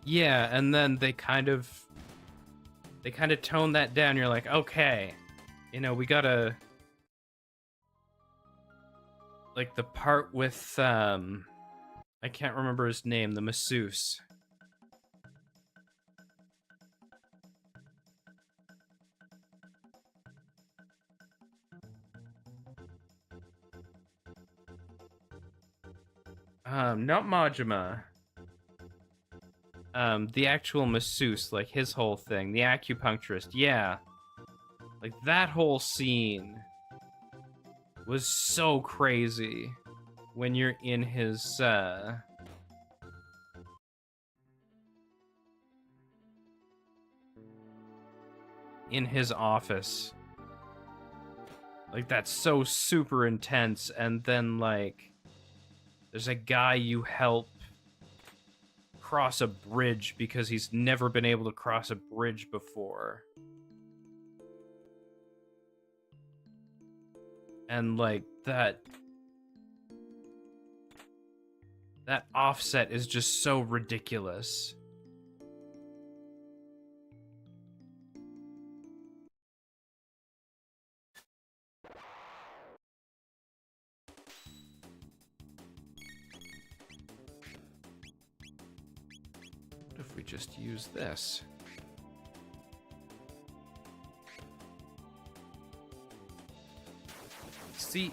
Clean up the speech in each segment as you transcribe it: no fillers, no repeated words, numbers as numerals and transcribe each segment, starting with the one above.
Yeah, and then they kind of tone that down. You're like, okay, we gotta, like, the part with I can't remember his name, the masseuse. Not Majima. The actual masseuse, like his whole thing, the acupuncturist. Yeah, like that whole scene was so crazy when you're in his office. Like, that's so super intense. And then, like, there's a guy you help cross a bridge because he's never been able to cross a bridge before. And, like, that offset is just so ridiculous. What if we just use this? See,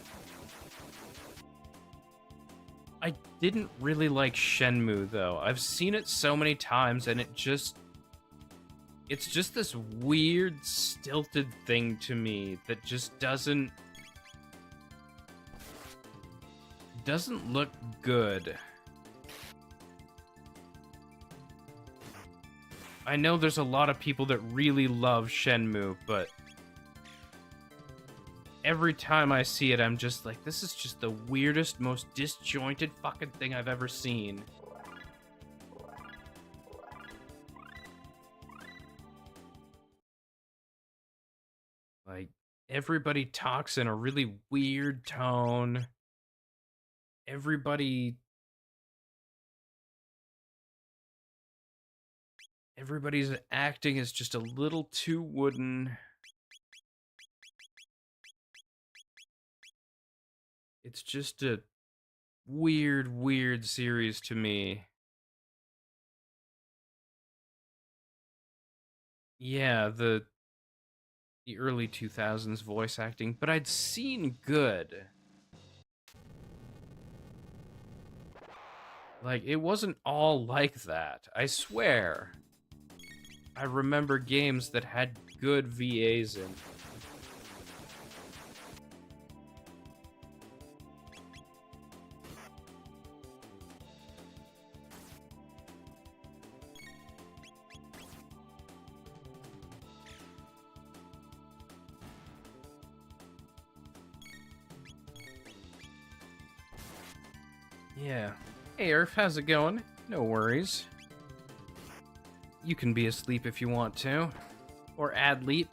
I didn't really like Shenmue, though. I've seen it so many times, and it's just this weird, stilted thing to me that just doesn't look good. I know there's a lot of people that really love Shenmue, but every time I see it, I'm just like, this is just the weirdest, most disjointed fucking thing I've ever seen. Like, everybody talks in a really weird tone. Everybody's acting is just a little too wooden. It's just a weird series to me. Yeah, the early 2000s voice acting, but I'd seen good. Like, it wasn't all like that, I swear. I remember games that had good VAs in. Yeah. Hey, Earth, how's it going? No worries. You can be asleep if you want to. Or ad leap.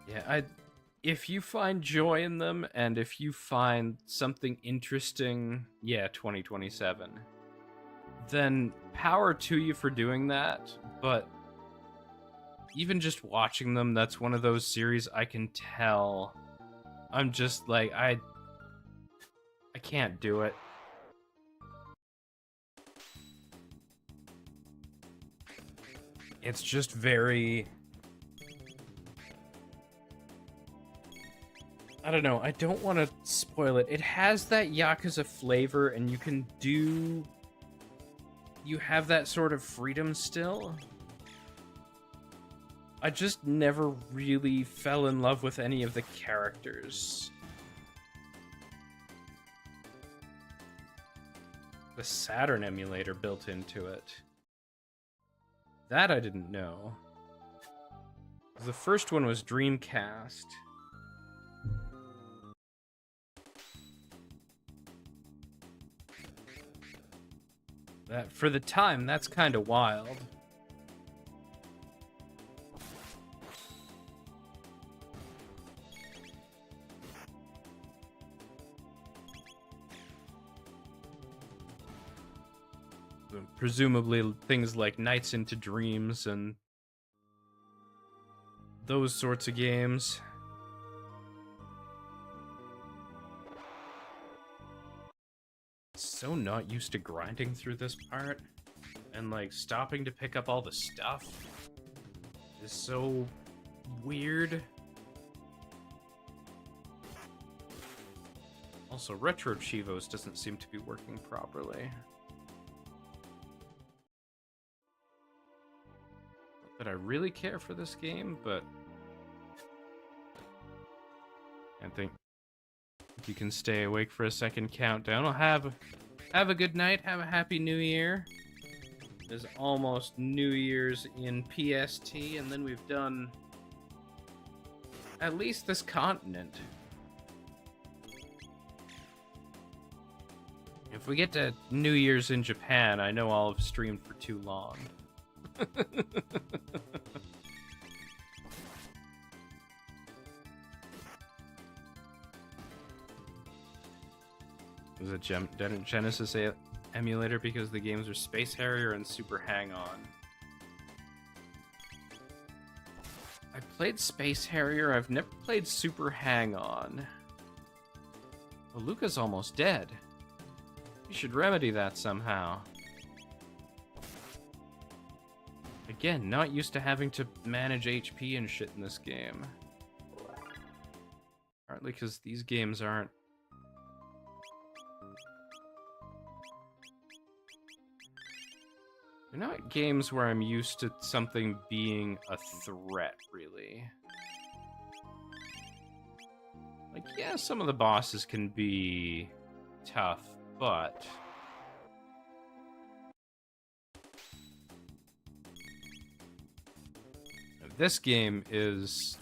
Yeah, if you find joy in them, and if you find something interesting, yeah, 2027, then power to you for doing that, but even just watching them, that's one of those series I can tell. I'm just like, I can't do it. It's just very... I don't know, I don't want to spoil it. It has that Yakuza flavor, and you have that sort of freedom still. I just never really fell in love with any of the characters. The Saturn emulator built into it. That I didn't know. The first one was Dreamcast. That, for the time, that's kind of wild. presumably things like Nights into Dreams and those sorts of games. So not used to grinding through this part, and like stopping to pick up all the stuff is so weird. Also, Retro Chivos doesn't seem to be working properly. Not that I really care for this game, but I think if you can stay awake for a second countdown, I'll have a good night, have a happy new year. It's almost New Year's in PST, and then we've done at least this continent. If we get to New Year's in Japan, I know I'll have streamed for too long. Was it Genesis emulator because the games are Space Harrier and Super Hang-On? I played Space Harrier, I've never played Super Hang-On. Well, Luca's almost dead. You should remedy that somehow. Again, not used to having to manage HP and shit in this game. Partly because these games aren't... They're not games where I'm used to something being a threat, really. Like, yeah, some of the bosses can be tough, but... This game is...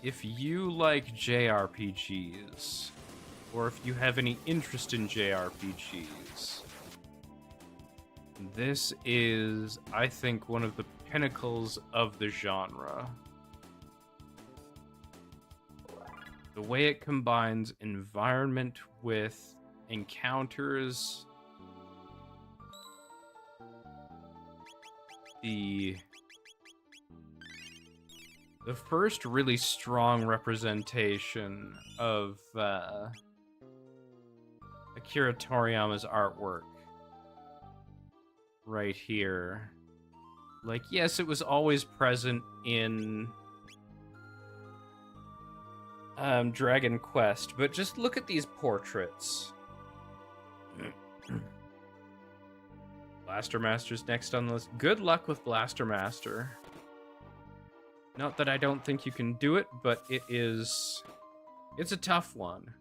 If you like JRPGs, or if you have any interest in JRPGs, this is, I think, one of the pinnacles of the genre. The way it combines environment with encounters, the first really strong representation of Akira Toriyama's artwork right here. Like, yes, it was always present in Dragon Quest, but just look at these portraits. Blaster Master's next on the list. Good luck with Blaster Master. Not that I don't think you can do it, but it's a tough one.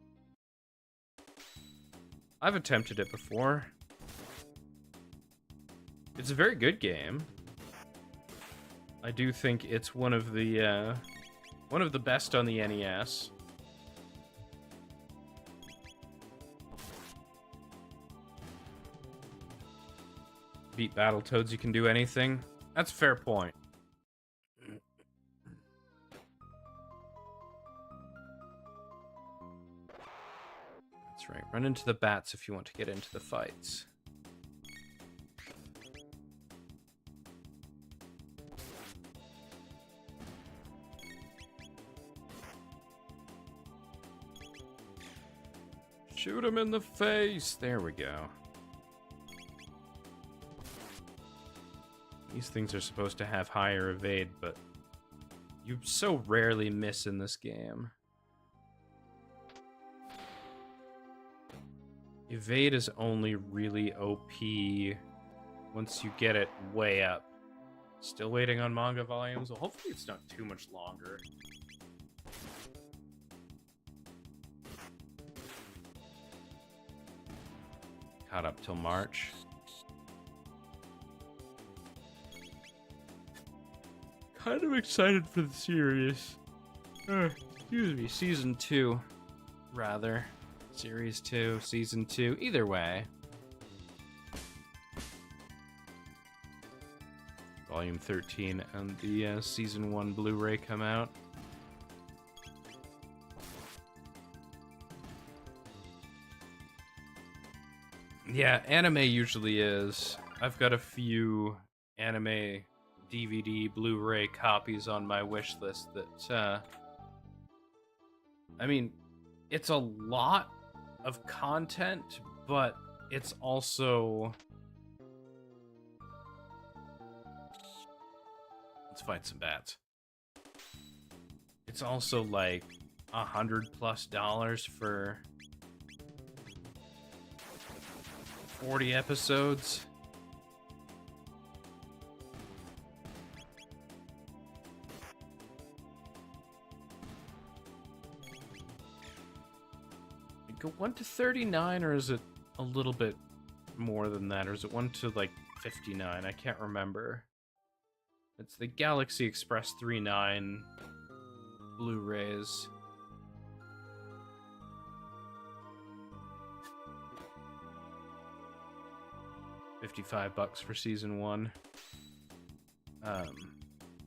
I've attempted it before. It's a very good game. I do think it's one of the best on the NES. Beat Battletoads, you can do anything. That's a fair point. That's right. Run into the bats if you want to get into the fights. Shoot him in the face! There we go. These things are supposed to have higher evade, but you so rarely miss in this game. Evade is only really OP once you get it way up. Still waiting on manga volumes? Well, hopefully it's not too much longer. Caught up till March. Kind of excited for the series. Excuse me, season 2, rather. Series 2, season 2, either way. Volume 13 and the season 1 Blu-ray come out. Yeah, anime usually is. I've got a few anime DVD, Blu-ray copies on my wish list that, I mean, it's a lot of content, but it's also... Let's fight some bats. It's also like $100+ for 40 episodes. Go 1 to 39, or is it a little bit more than that, or is it 1 to like 59? I can't remember. It's the Galaxy Express 3.9 Blu-rays. $55 for season 1.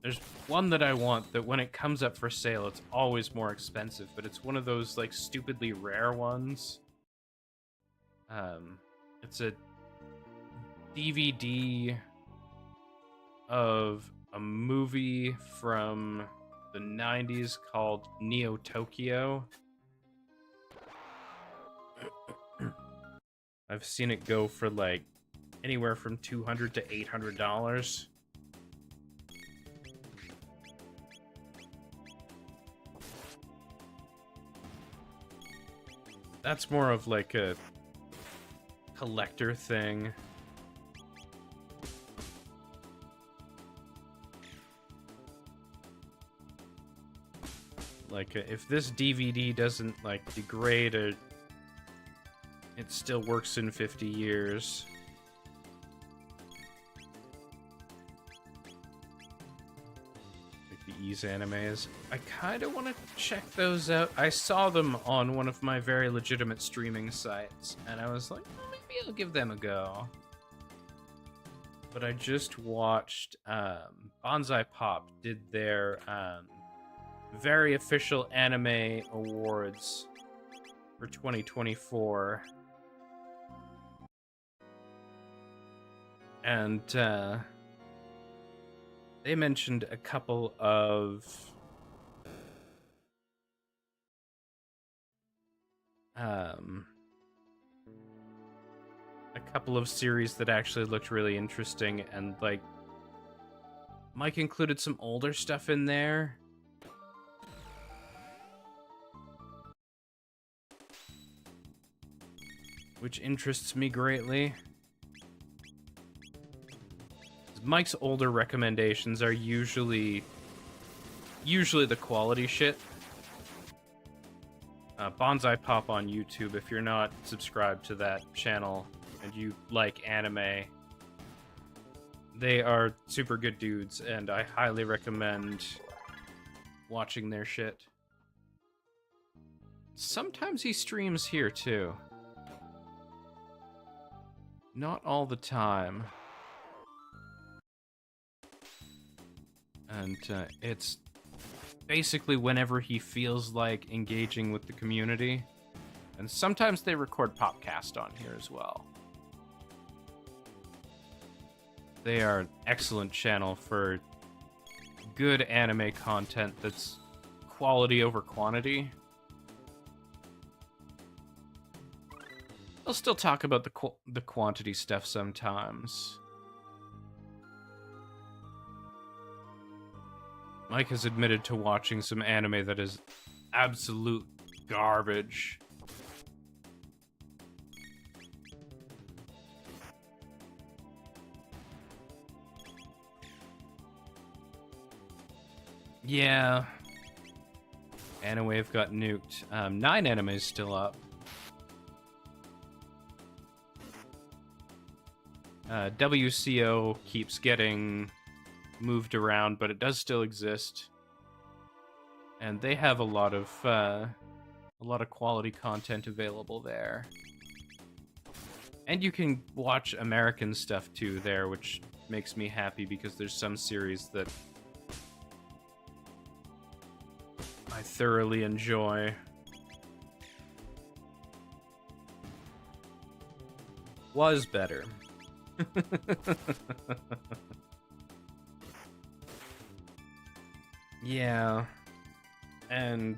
There's one that I want that when it comes up for sale, it's always more expensive, but it's one of those like stupidly rare ones. It's a DVD of a movie from the 90s called Neo Tokyo. I've seen it go for like anywhere from $200 to $800. That's more of like a collector thing. Like, if this DVD doesn't, like, degrade, it still works in 50 years. Like the Ease animes. I kind of want to check those out. I saw them on one of my very legitimate streaming sites, and I was like, well, maybe I'll give them a go. But I just watched, Bonsai Pop did their, very official anime awards for 2024. And they mentioned a couple of series that actually looked really interesting, and like Mike included some older stuff in there. Which interests me greatly. Mike's older recommendations are usually the quality shit. Bonsai Pop on YouTube, if you're not subscribed to that channel and you like anime, they are super good dudes, and I highly recommend watching their shit. Sometimes he streams here too. Not all the time. And it's basically whenever he feels like engaging with the community. And sometimes they record Popcast on here as well. They are an excellent channel for good anime content that's quality over quantity. I'll still talk about the quantity stuff sometimes. Mike has admitted to watching some anime that is absolute garbage. Yeah. Anime got nuked. 9 animes still up. WCO keeps getting moved around, but it does still exist, and they have a lot of quality content available there. And you can watch American stuff too there, which makes me happy because there's some series that I thoroughly enjoy. was better. Yeah. And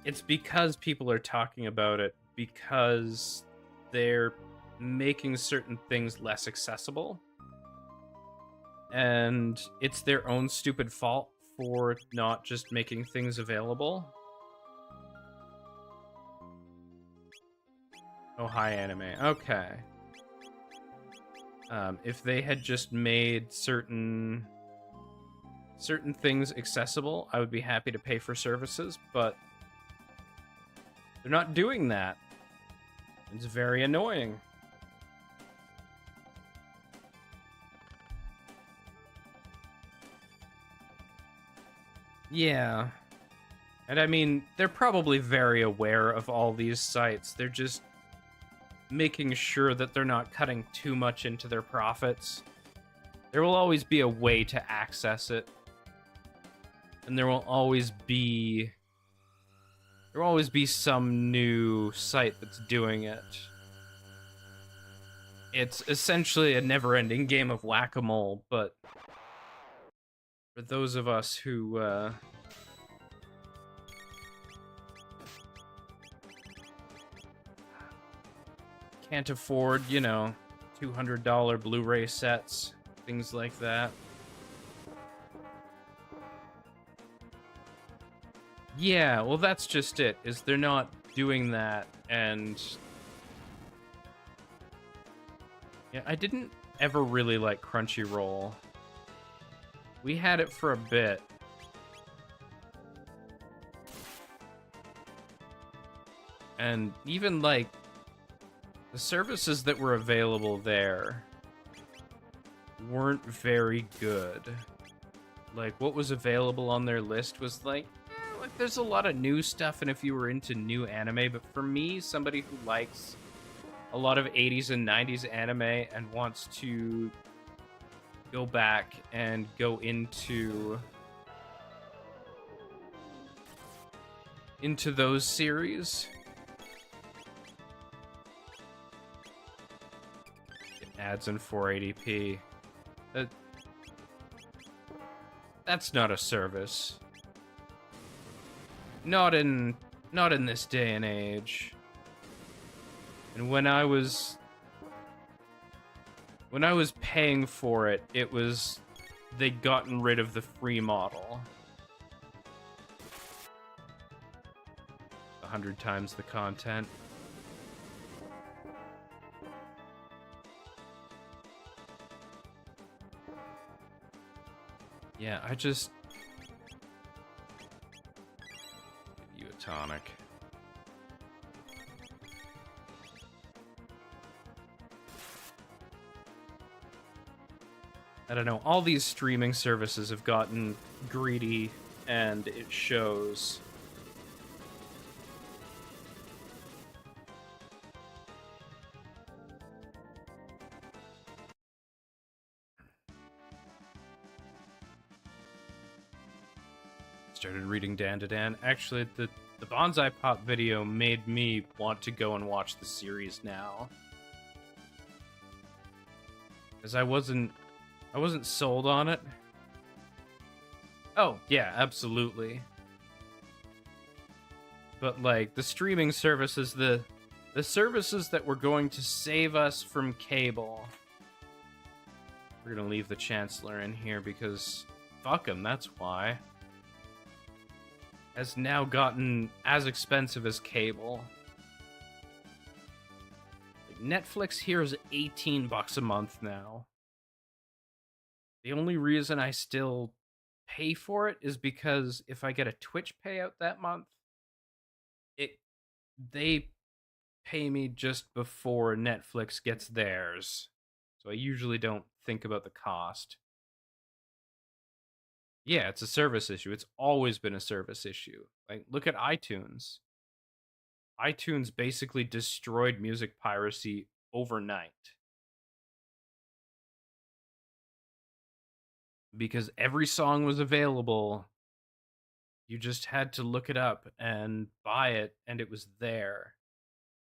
it's because people are talking about it, because they're making certain things less accessible. And it's their own stupid fault for not just making things available. Oh, hi, anime. Okay. If they had just made certain things accessible, I would be happy to pay for services, but they're not doing that. It's very annoying. Yeah. And I mean, they're probably very aware of all these sites. They're just making sure that they're not cutting too much into their profits. There will always be a way to access it. And there will always be some new site that's doing it. It's essentially a never-ending game of whack-a-mole, but for those of us who can't afford, you know, $200 Blu-ray sets, things like that. Yeah, well, that's just it, is they're not doing that, and yeah, I didn't ever really like Crunchyroll. We had it for a bit. And even, like, the services that were available there weren't very good. Like, what was available on their list was like there's a lot of new stuff, and if you were into new anime, but for me, somebody who likes a lot of 80s and 90s anime and wants to go back and go into those series, ads in 480p. That's not a service. Not in this day and age. And when I was paying for it, it was they'd gotten rid of the free model. 100 times the content. Yeah, I just... Give you a tonic. I don't know, all these streaming services have gotten greedy, and it shows. Started reading Dan to Dan. Actually, the Bonsai Pop video made me want to go and watch the series now. Because I wasn't sold on it. Oh, yeah, absolutely. But, like, the streaming services, the services that were going to save us from cable. We're gonna leave the Chancellor in here because fuck him, that's why. Has now gotten as expensive as cable. Netflix here is $18 a month now. The only reason I still pay for it is because if I get a Twitch payout that month, they pay me just before Netflix gets theirs. So I usually don't think about the cost. Yeah, it's a service issue. It's always been a service issue. Like, look at iTunes. iTunes basically destroyed music piracy overnight. Because every song was available. You just had to look it up and buy it, and it was there.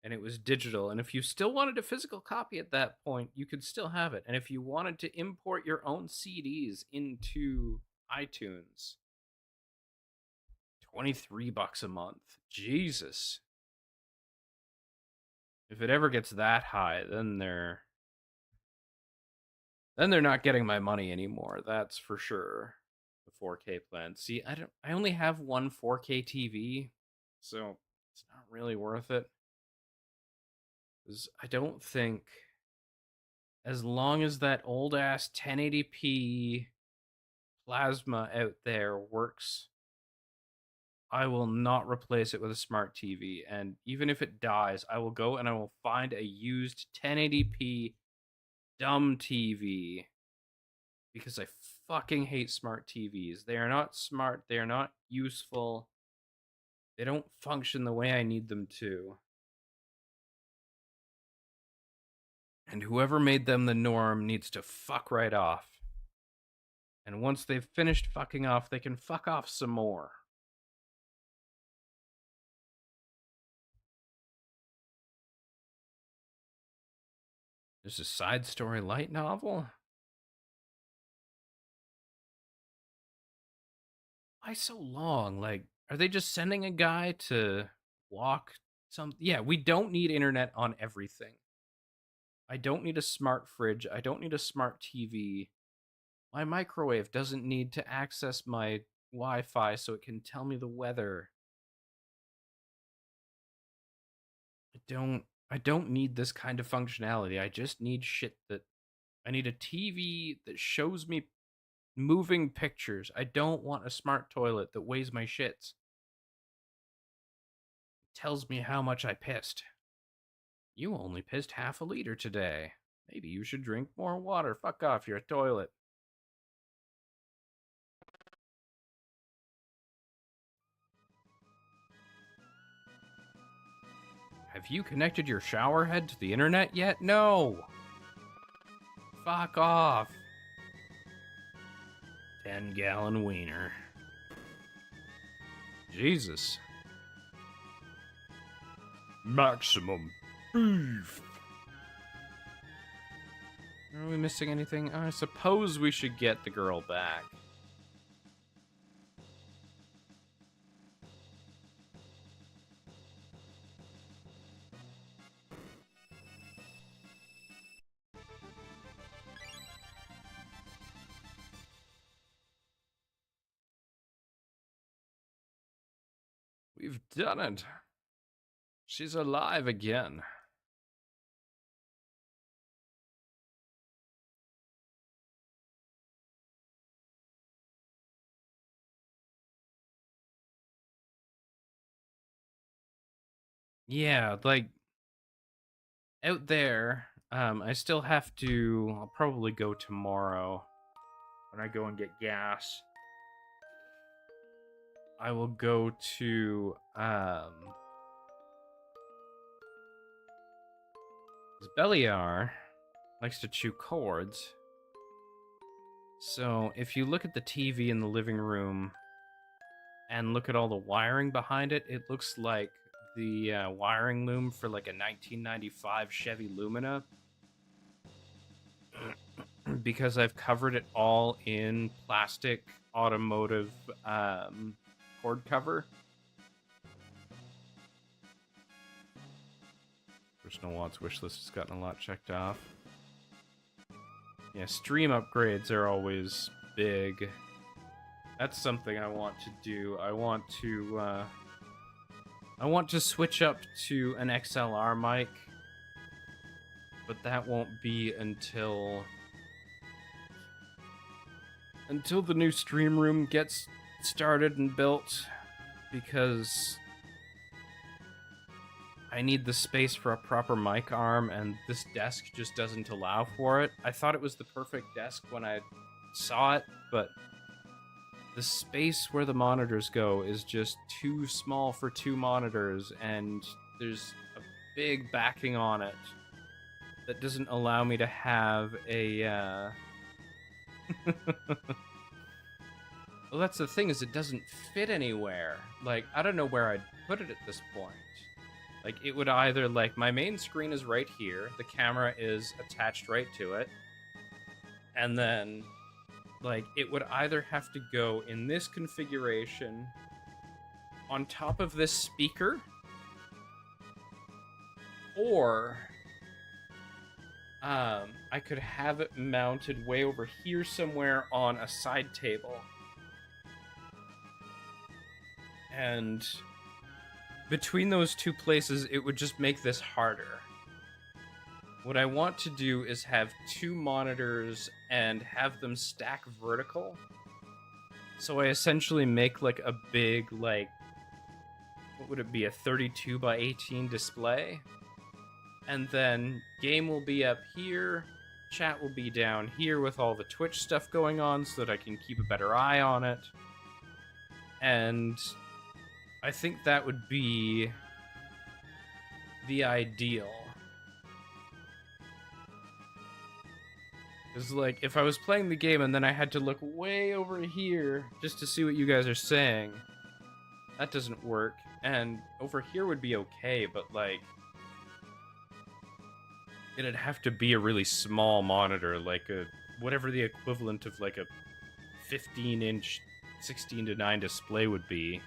and it was digital. And if you still wanted a physical copy at that point, you could still have it. And if you wanted to import your own CDs into iTunes, $23 a month. Jesus. If it ever gets that high, then they're not getting my money anymore. That's for sure. The 4K plan. See, I only have one 4K TV, so it's not really worth it. Because I don't think, as long as that old ass 1080p plasma out there works, I will not replace it with a smart TV. And even if it dies, I will go and I will find a used 1080p dumb TV, because I fucking hate smart TVs. They are not smart. They are not useful. They don't function the way I need them to. And whoever made them the norm needs to fuck right off. And once they've finished fucking off, they can fuck off some more. There's a side story light novel? Why so long? Like, are they just sending a guy to walk some? Yeah, we don't need internet on everything. I don't need a smart fridge. I don't need a smart TV. My microwave doesn't need to access my Wi-Fi so it can tell me the weather. I don't need this kind of functionality. I just need shit that I need a TV that shows me moving pictures. I don't want a smart toilet that weighs my shits. It tells me how much I pissed. You only pissed half a liter today. Maybe you should drink more water. Fuck off, you're a toilet. Have you connected your shower head to the internet yet? No! Fuck off. 10-gallon wiener. Jesus. Maximum beef. Are we missing anything? I suppose we should get the girl back. We've done it. She's alive again. Yeah, like, out there, I still have to, I'll probably go tomorrow when I go and get gas. I will go to, Beliar likes to chew cords. So if you look at the TV in the living room and look at all the wiring behind it, it looks like the wiring loom for like a 1995 Chevy Lumina. Because I've covered it all in plastic automotive cord cover. Personal wants wish list has gotten a lot checked off. Yeah, stream upgrades are always big. That's something I want to do. I want to switch up to an XLR mic, but that won't be until the new stream room gets started and built, because I need the space for a proper mic arm, and this desk just doesn't allow for it. I thought it was the perfect desk when I saw it, but the space where the monitors go is just too small for 2 monitors, and there's a big backing on it that doesn't allow me to have a well, that's the thing, is it doesn't fit anywhere. Like, I don't know where I'd put it at this point. Like, it would either, like, my main screen is right here, the camera is attached right to it, and then, like, it would either have to go in this configuration on top of this speaker, or I could have it mounted way over here somewhere on a side table. And between those two places, it would just make this harder. What I want to do is have two monitors and have them stack vertical. So I essentially make like a big, like, what would it be, a 32 by 18 display? And then game will be up here, chat will be down here with all the Twitch stuff going on so that I can keep a better eye on it. And I think that would be the ideal. Because, like, if I was playing the game and then I had to look way over here just to see what you guys are saying, that doesn't work. And over here would be okay, but, like, it'd have to be a really small monitor, like a whatever the equivalent of like a 15-inch 16:9 display would be.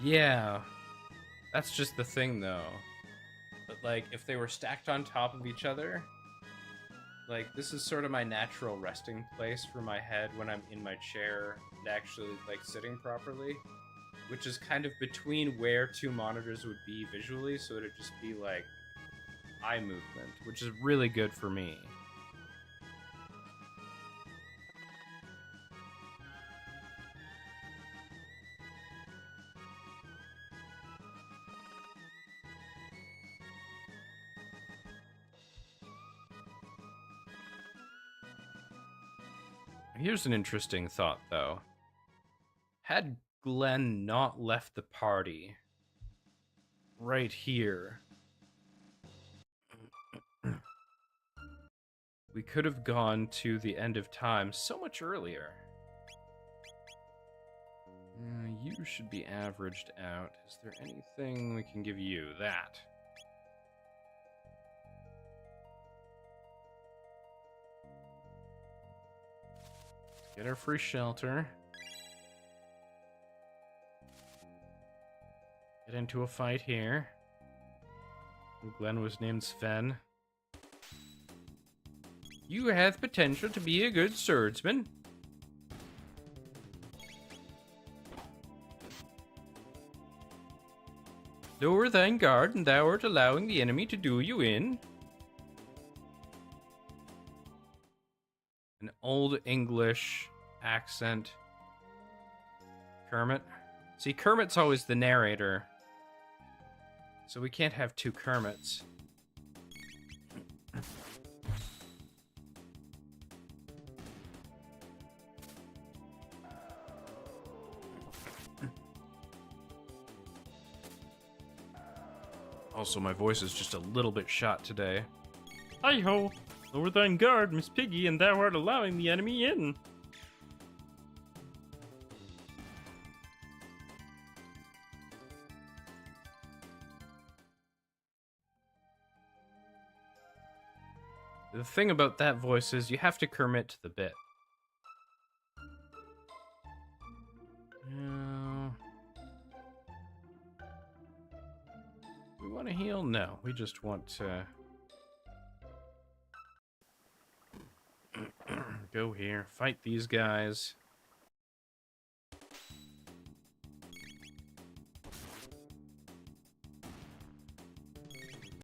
Yeah, that's just the thing though. But like, if they were stacked on top of each other, like, this is sort of my natural resting place for my head when I'm in my chair and actually, like, sitting properly, which is kind of between where two monitors would be visually, so it'd just be, like, eye movement, which is really good for me. Here's an interesting thought, though. Had Glenn not left the party right here, we could have gone to the end of time so much earlier. You should be averaged out. Is there anything we can give you? That. Let's get our free shelter. Get into a fight here. Glenn was named Sven. You have potential to be a good swordsman. Lower thine guard, and thou art allowing the enemy to do you in. An old English accent. Kermit. See, Kermit's always the narrator. So we can't have two Kermits. Also, my voice is just a little bit shot today. Hi-ho! Lower thine guard, Miss Piggy, and thou art allowing the enemy in. The thing about that voice is you have to commit to the bit. We want to heal? No, we just want to go here, fight these guys.